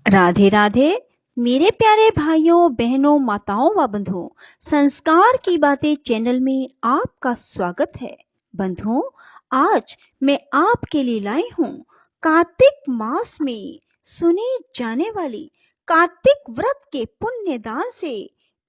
राधे राधे। मेरे प्यारे भाइयों बहनों माताओं व बंधुओं, संस्कार की बातें चैनल में आपका स्वागत है। बंधुओं, आज मैं आपके लिए लाई हूँ कार्तिक मास में सुनी जाने वाली कार्तिक व्रत के पुण्य दान से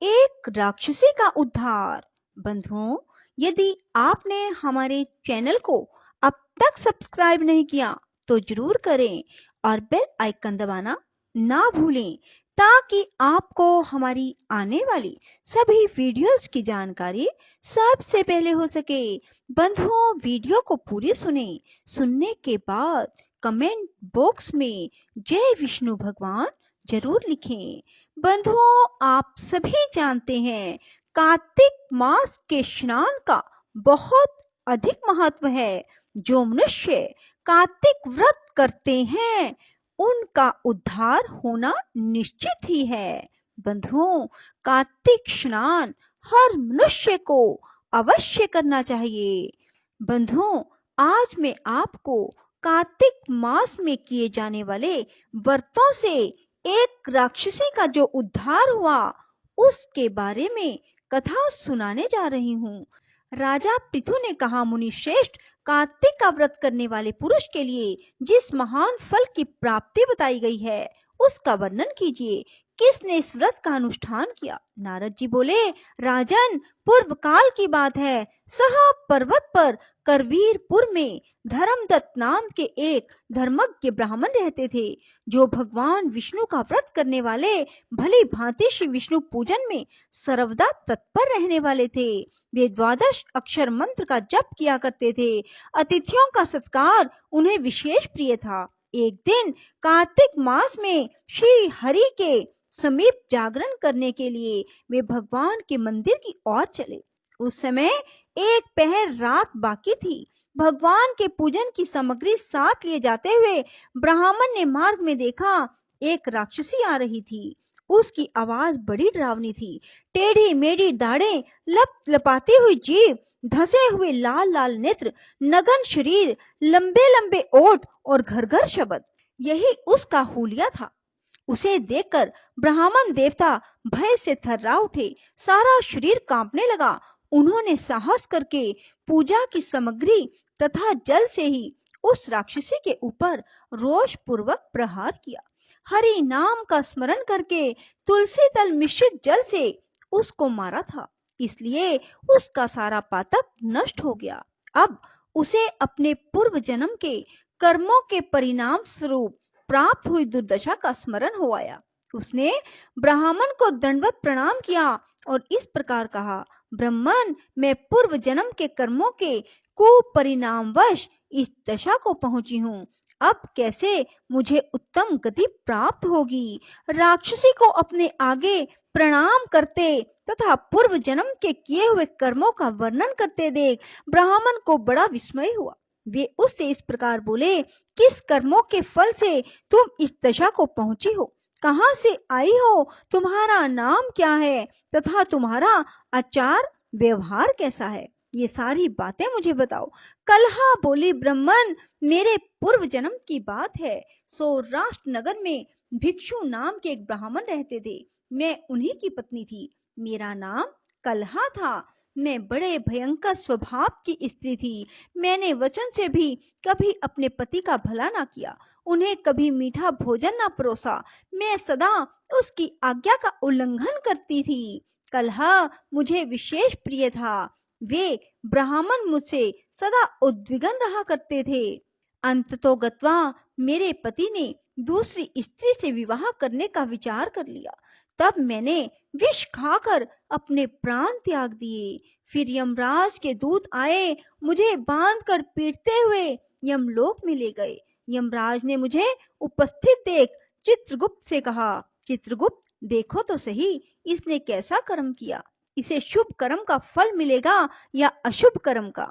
एक राक्षसी का उद्धार। बंधुओं, यदि आपने हमारे चैनल को अब तक सब्सक्राइब नहीं किया तो जरूर करें और बेल आइकन दबाना ना भूलें, ताकि आपको हमारी आने वाली सभी वीडियोस की जानकारी सबसे पहले हो सके। बंधुओं, वीडियो को पूरी सुने। सुनने के बाद कमेंट बॉक्स में जय विष्णु भगवान जरूर लिखें। बंधुओं, आप सभी जानते हैं कार्तिक मास के स्नान का बहुत अधिक महत्व है। जो मनुष्य कार्तिक व्रत करते हैं उनका उद्धार होना निश्चित ही है। बंधुओं, कार्तिक स्नान हर मनुष्य को अवश्य करना चाहिए। बंधुओं, आज मैं आपको कार्तिक मास में किए जाने वाले व्रतों से एक राक्षसी का जो उद्धार हुआ उसके बारे में कथा सुनाने जा रही हूँ। राजा पृथु ने कहा, मुनि श्रेष्ठ, कार्तिक का व्रत करने वाले पुरुष के लिए जिस महान फल की प्राप्ति बताई गई है उसका वर्णन कीजिए। किसने इस व्रत का अनुष्ठान किया? नारद जी बोले, राजन, पूर्व काल की बात है। सह पर्वत पर करवीरपुर में धर्मदत्त नाम के एक धर्मज्ञ ब्राह्मण रहते थे, जो भगवान विष्णु का व्रत करने वाले, भली भांति श्री विष्णु पूजन में सर्वदा तत्पर रहने वाले थे। वे 12 अक्षर मंत्र का जप किया करते थे। अतिथियों का सत्कार उन्हें विशेष प्रिय था। एक दिन कार्तिक मास में श्री हरि के समीप जागरण करने के लिए वे भगवान के मंदिर की ओर चले। उस समय एक पहर रात बाकी थी। भगवान के पूजन की सामग्री साथ लिए जाते हुए ब्राह्मण ने मार्ग में देखा, एक राक्षसी आ रही थी। उसकी आवाज बड़ी डरावनी थी। टेढ़ी मेढ़ी दाढ़ें, लप लपाती हुई जीभ, धसे हुए लाल लाल नेत्र, नगन शरीर, लंबे लंबे ओठ और घर घर शब्द, यही उसका हुलिया था। उसे देखकर ब्राह्मण देवता भय से थर्रा उठे। सारा शरीर कांपने लगा। उन्होंने साहस करके पूजा की सामग्री तथा जल से ही उस राक्षसी के ऊपर रोष पूर्वक प्रहार किया। हरि नाम का स्मरण करके तुलसी तल मिश्रित जल से उसको मारा था, इसलिए उसका सारा पातक नष्ट हो गया। अब उसे अपने पूर्व जन्म के कर्मों के परिणाम स्वरूप प्राप्त हुई दुर्दशा का स्मरण हो आया। उसने ब्राह्मण को दंडवत प्रणाम किया और इस प्रकार कहा, ब्राह्मण, मैं पूर्व जन्म के कर्मों के कुपरिणामवश इस दशा को पहुंची हूँ। अब कैसे मुझे उत्तम गति प्राप्त होगी? राक्षसी को अपने आगे प्रणाम करते तथा पूर्व जन्म के किए हुए कर्मों का वर्णन करते देख ब्राह्मण को बड़ा विस्मय हुआ। वे उससे इस प्रकार बोले, किस कर्मों के फल से तुम इस दशा को पहुंची हो? कहाँ से आई हो? तुम्हारा नाम क्या है तथा तुम्हारा आचार व्यवहार कैसा है? ये सारी बातें मुझे बताओ। कलहा बोली, ब्राह्मण, मेरे पूर्व जन्म की बात है। सौराष्ट्र नगर में भिक्षु नाम के एक ब्राह्मण रहते थे। मैं उन्हीं की पत्नी थी। मेरा नाम कलहा था। मैं बड़े भयंकर स्वभाव की स्त्री थी। मैंने वचन से भी कभी अपने पति का भला ना किया, उन्हें कभी मीठा भोजन ना परोसा। मैं सदा उसकी आज्ञा का उल्लंघन करती थी। कलहा मुझे विशेष प्रिय था। वे ब्राह्मण मुझसे सदा उद्विग्न रहा करते थे। अंततोगत्वा मेरे पति ने दूसरी स्त्री से विवाह करने का विचार कर लिया। तब मैंने विष खाकर अपने प्राण त्याग दिए। फिर यमराज के दूत आए, मुझे बांधकर पीटते हुए यमलोक में ले गए। यमराज ने मुझे उपस्थित देख चित्रगुप्त से कहा, चित्रगुप्त, देखो तो सही, इसने कैसा कर्म किया। इसे शुभ कर्म का फल मिलेगा या अशुभ कर्म का?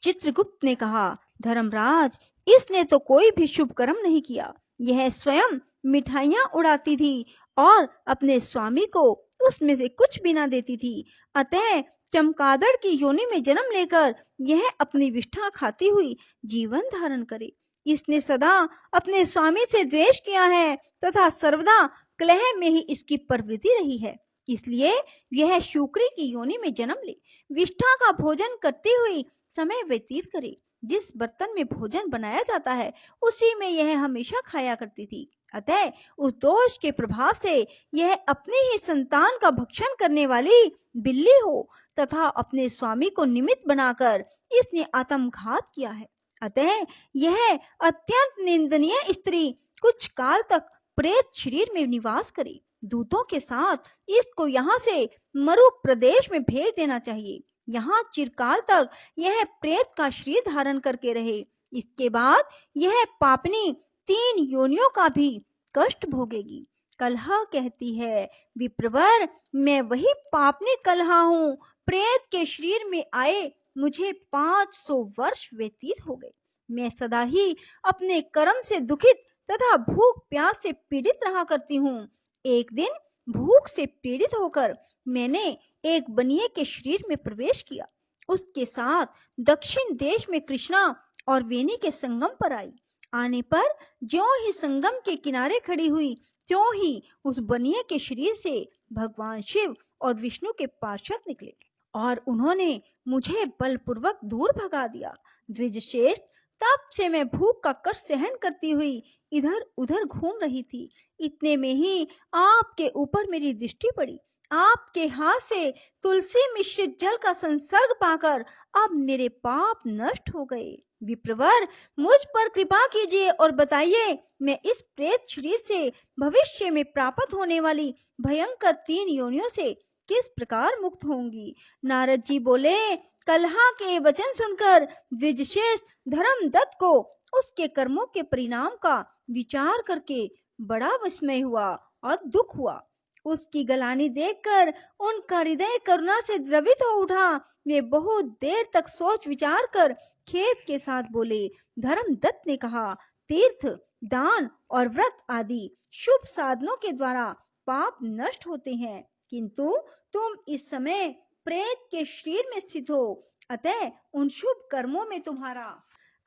चित्रगुप्त ने कहा, धर्मराज, इसने तो कोई भी शुभ कर्म नहीं किया। यह स्वयं मिठाइयां उड़ाती थी और अपने स्वामी को उसमें से कुछ भी ना देती थी। अतः चमगादड़ की योनि में जन्म लेकर यह अपनी विष्ठा खाती हुई जीवन धारण करे। इसने सदा अपने स्वामी से द्वेष किया है तथा सर्वदा कलह में ही इसकी प्रवृत्ति रही है। इसलिए यह शुक्री की योनि में जन्म ले, विष्ठा का भोजन करते हुए समय व्यतीत करे। जिस बर्तन में भोजन बनाया जाता है उसी में यह हमेशा खाया करती थी। अतः उस दोष के प्रभाव से यह अपनी ही संतान का भक्षण करने वाली बिल्ली हो तथा अपने स्वामी को निमित्त बनाकर इसने आत्मघात किया है। अतः यह अत्यंत निंदनीय स्त्री कुछ काल तक प्रेत शरीर में निवास करे। दूतों के साथ इसको यहाँ से मरु प्रदेश में भेज देना चाहिए। यहाँ चिरकाल तक यह प्रेत का शरीर धारण करके रहे। इसके बाद यह पापनी 3 योनियों का भी कष्ट भोगेगी। कलहा कहती है, विप्रवर, मैं वही पापनी कलहा हूँ। प्रेत के शरीर में आए मुझे 500 वर्ष व्यतीत हो गए। मैं सदा ही अपने कर्म से दुखित तथा भूख प्यास से पीड़ित रहा करती हूँ। एक दिन भूख से पीड़ित होकर मैंने एक बनिए के शरीर में प्रवेश किया। उसके साथ दक्षिण देश में कृष्णा और वेणी के संगम पर आई। आने पर ज्यों ही संगम के किनारे खड़ी हुई त्यों ही उस बनिए के शरीर से भगवान शिव और विष्णु के पार्षद निकले और उन्होंने मुझे बलपूर्वक दूर भगा दिया। द्विजश्रेष्ठ, तब से मैं भूख का कष्ट सहन करती हुई इधर उधर घूम रही थी। इतने में ही आपके ऊपर मेरी दृष्टि पड़ी। आपके हाथ से तुलसी मिश्रित जल का संसर्ग पाकर अब मेरे पाप नष्ट हो गए। विप्रवर, मुझ पर कृपा कीजिए और बताइए, मैं इस प्रेत शरीर से भविष्य में प्राप्त होने वाली भयंकर 3 योनियों से किस प्रकार मुक्त होंगी। नारद जी बोले, कलहा के वचन सुनकर द्विजश्रेष्ठ धर्मदत्त को उसके कर्मों के परिणाम का विचार करके बड़ा विस्मय हुआ और दुख हुआ। उसकी गलानी देखकर उनका हृदय करुणा से द्रवित हो उठा। वे बहुत देर तक सोच विचार कर खेद के साथ बोले। धर्मदत्त ने कहा, तीर्थ, दान और व्रत आदि शुभ साधनों के द्वारा पाप नष्ट होते हैं, किंतु तुम इस समय प्रेत के शरीर में स्थित हो, अतः उन शुभ कर्मों में तुम्हारा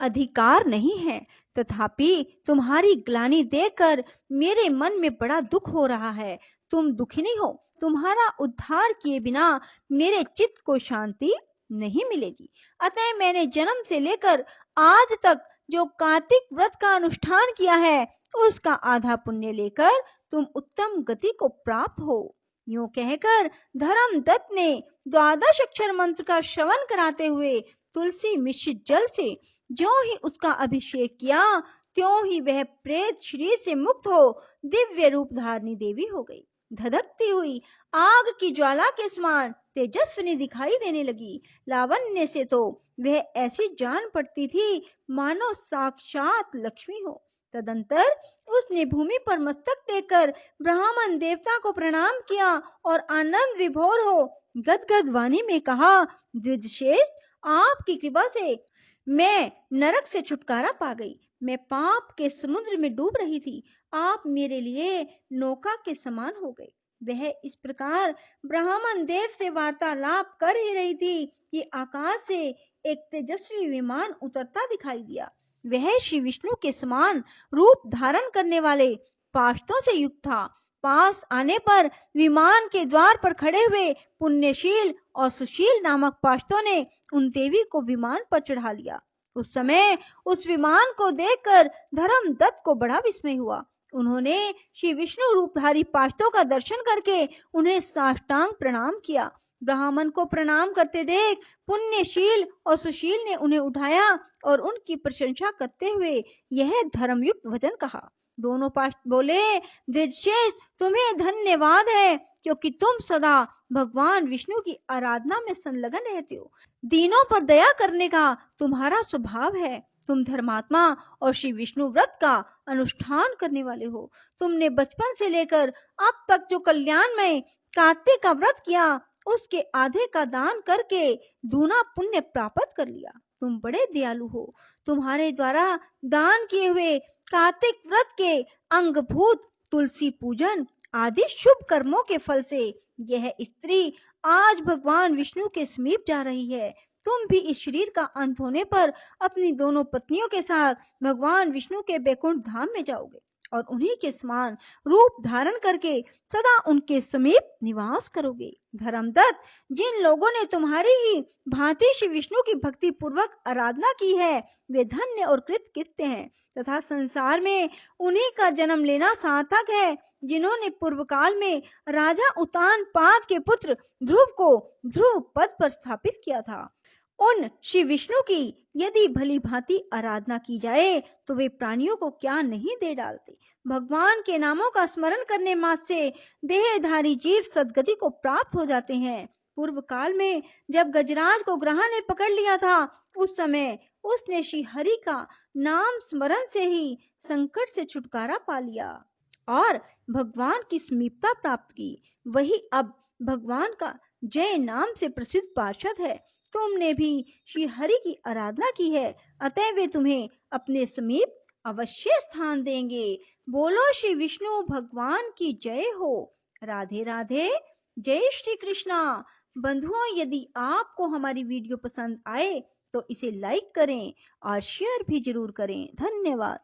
अधिकार नहीं है। तथापि तुम्हारी ग्लानि देखकर मेरे मन में बड़ा दुख हो रहा है। तुम दुखी नहीं हो, तुम्हारा उद्धार किए बिना मेरे चित्त को शांति नहीं मिलेगी। अतः मैंने जन्म से लेकर आज तक जो कार्तिक व्रत का अनुष्ठान किया है उसका आधा पुण्य लेकर तुम उत्तम गति को प्राप्त हो। यूं कहकर धर्मदत्त ने 12 अक्षर मंत्र का श्रवण कराते हुए तुलसी मिश्रित जल से ज्यों ही उसका अभिषेक किया त्यों ही वह प्रेत शरीर से मुक्त हो दिव्य रूप धारणी देवी हो गई। धधकती हुई आग की ज्वाला के समान तेजस्विनी दिखाई देने लगी। लावण्य से तो वह ऐसी जान पड़ती थी मानो साक्षात लक्ष्मी हो। तदंतर उसने भूमि पर मस्तक टेककर ब्राह्मण देवता को प्रणाम किया और आनंद विभोर हो गदगद वाणी में कहा, द्विजश्रेष्ठ, आपकी कृपा से मैं नरक से छुटकारा पा गई। मैं पाप के समुद्र में डूब रही थी, आप मेरे लिए नौका के समान हो गए। वह इस प्रकार ब्राह्मण देव से वार्तालाप कर ही रही थी कि आकाश से एक तेजस्वी विमान उतरता दिखाई दिया। वह श्री विष्णु के समान रूप धारण करने वाले पार्षदों से युक्त था। पास आने पर विमान के द्वार पर खड़े हुए पुण्यशील और सुशील नामक पार्षदों ने उन देवी को विमान पर चढ़ा लिया। उस समय उस विमान को देखकर धर्मदत्त को बड़ा विस्मय हुआ। उन्होंने श्री विष्णु रूपधारी पार्षदों का दर्शन करके उन्हें साष्टांग प्रणाम किया। ब्राह्मण को प्रणाम करते देख पुण्यशील और सुशील ने उन्हें उठाया और उनकी प्रशंसा करते हुए यह धर्मयुक्त वचन कहा। दोनों पार्षद बोले, द्विजश्रेष्ठ, तुम्हें धन्यवाद है क्योंकि तुम सदा भगवान विष्णु की आराधना में संलग्न रहते हो। दीनों पर दया करने का तुम्हारा स्वभाव है। तुम धर्मात्मा और श्री विष्णु व्रत का अनुष्ठान करने वाले हो। तुमने बचपन से लेकर अब तक जो कल्याणमय कार्तिक का व्रत किया उसके आधे का दान करके दूना पुण्य प्राप्त कर लिया। तुम बड़े दयालु हो। तुम्हारे द्वारा दान किए हुए कार्तिक व्रत के अंगभूत तुलसी पूजन आदि शुभ कर्मों के फल से यह स्त्री आज भगवान विष्णु के समीप जा रही है। तुम भी इस शरीर का अंत होने पर अपनी दोनों पत्नियों के साथ भगवान विष्णु के बैकुंठ धाम में जाओगे और उन्हीं के समान रूप धारण करके सदा उनके समीप निवास करोगे। धर्मदत्त, जिन लोगों ने तुम्हारी ही भांति श्री विष्णु की भक्ति पूर्वक आराधना की है वे धन्य और कृतकृत्य हैं तथा संसार में उन्हीं का जन्म लेना सार्थक है जिन्होंने पूर्व काल में राजा उतानपाद के पुत्र ध्रुव को ध्रुव पद पर स्थापित किया था। उन श्री विष्णु की यदि भली भांति आराधना की जाए तो वे प्राणियों को क्या नहीं दे डालते। भगवान के नामों का स्मरण करने मात्र से देहधारी जीव सदगति को प्राप्त हो जाते हैं। पूर्व काल में जब गजराज को ग्रह ने पकड़ लिया था उस समय उसने श्री हरि का नाम स्मरण से ही संकट से छुटकारा पा लिया और भगवान की समीपता प्राप्त की। वही अब भगवान का जय नाम से प्रसिद्ध पार्षद है। तुमने भी श्री हरि की आराधना की है, अतः वे तुम्हें अपने समीप अवश्य स्थान देंगे। बोलो श्री विष्णु भगवान की जय हो। राधे राधे। जय श्री कृष्णा। बंधुओं, यदि आपको हमारी वीडियो पसंद आए तो इसे लाइक करें और शेयर भी जरूर करें। धन्यवाद।